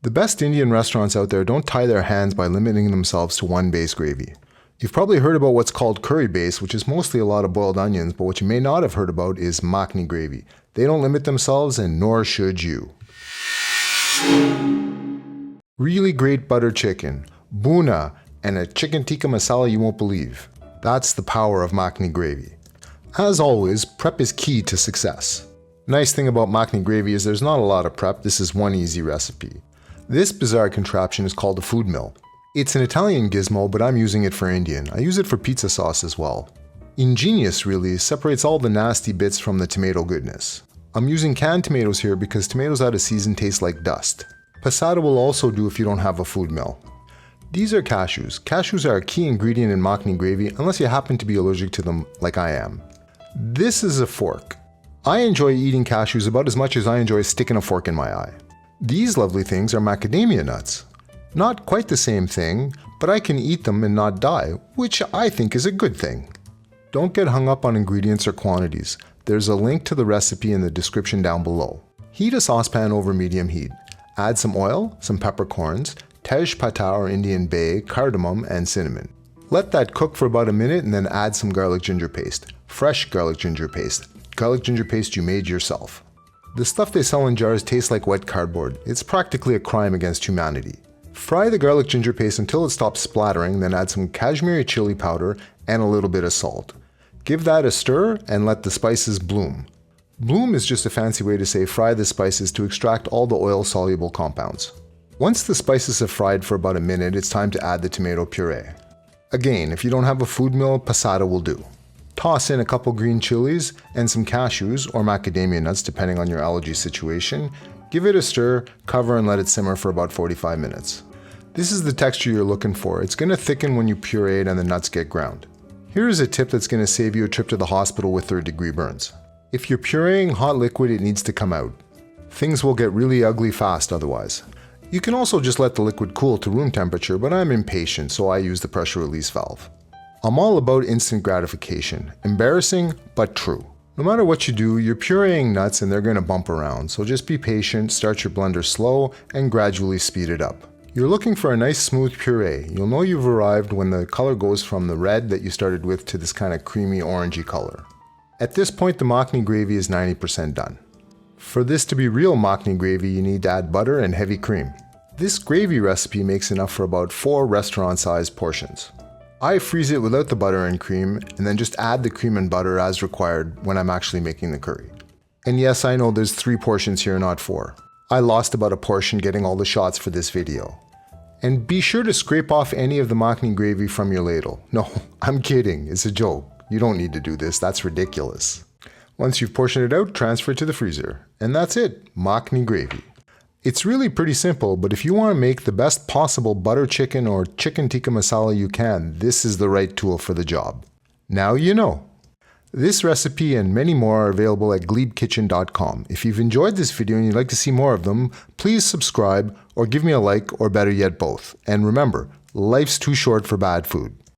The best Indian restaurants out there don't tie their hands by limiting themselves to one base gravy. You've probably heard about what's called curry base, which is mostly a lot of boiled onions, but what you may not have heard about is makhani gravy. They don't limit themselves, and nor should you. Really great butter chicken, bhuna, and a chicken tikka masala you won't believe. That's the power of makhani gravy. As always, prep is key to success. Nice thing about makhani gravy is there's not a lot of prep. This is one easy recipe. This bizarre contraption is called a food mill. It's an Italian gizmo, but I'm using it for Indian. I use it for pizza sauce as well. Ingenious really separates all the nasty bits from the tomato goodness. I'm using canned tomatoes here because tomatoes out of season taste like dust. Passata will also do if you don't have a food mill. These are cashews. Cashews are a key ingredient in makhani gravy unless you happen to be allergic to them like I am. This is a fork. I enjoy eating cashews about as much as I enjoy sticking a fork in my eye. These lovely things are macadamia nuts. Not quite the same thing, but I can eat them and not die, which I think is a good thing. Don't get hung up on ingredients or quantities. There's a link to the recipe in the description down below. Heat a saucepan over medium heat. Add some oil, some peppercorns, tej pata or Indian bay, cardamom, and cinnamon. Let that cook for about a minute and then add some garlic ginger paste. Fresh garlic ginger paste. Garlic ginger paste you made yourself. The stuff they sell in jars tastes like wet cardboard. It's practically a crime against humanity. Fry the garlic ginger paste until it stops splattering, then add some Kashmiri chili powder and a little bit of salt. Give that a stir and let the spices bloom. Bloom is just a fancy way to say fry the spices to extract all the oil-soluble compounds. Once the spices have fried for about a minute, it's time to add the tomato puree. Again, if you don't have a food mill, passata will do. Toss in a couple green chilies and some cashews or macadamia nuts depending on your allergy situation. Give it a stir, cover and let it simmer for about 45 minutes. This is the texture you're looking for. It's going to thicken when you puree it and the nuts get ground. Here is a tip that's going to save you a trip to the hospital with third-degree burns. If you're pureeing hot liquid, it needs to come out. Things will get really ugly fast otherwise. You can also just let the liquid cool to room temperature, but I'm impatient, so I use the pressure release valve. I'm all about instant gratification. Embarrassing, but true. No matter what you do, you're pureeing nuts and they're going to bump around, so just be patient, start your blender slow, and gradually speed it up. You're looking for a nice smooth puree. You'll know you've arrived when the color goes from the red that you started with to this kind of creamy orangey color. At this point, the makhani gravy is 90% done. For this to be real makhani gravy, you need to add butter and heavy cream. This gravy recipe makes enough for about 4 restaurant-sized portions. I freeze it without the butter and cream, and then just add the cream and butter as required when I'm actually making the curry. And yes, I know there's 3 portions here, not 4. I lost about a portion getting all the shots for this video. And be sure to scrape off any of the makhani gravy from your ladle. No, I'm kidding, it's a joke. You don't need to do this, that's ridiculous. Once you've portioned it out, transfer it to the freezer. And that's it, makhani gravy. It's really pretty simple, but if you want to make the best possible butter chicken or chicken tikka masala you can, this is the right tool for the job. Now you know. This recipe and many more are available at glebekitchen.com. If you've enjoyed this video and you'd like to see more of them, please subscribe or give me a like, or better yet both. And remember, life's too short for bad food.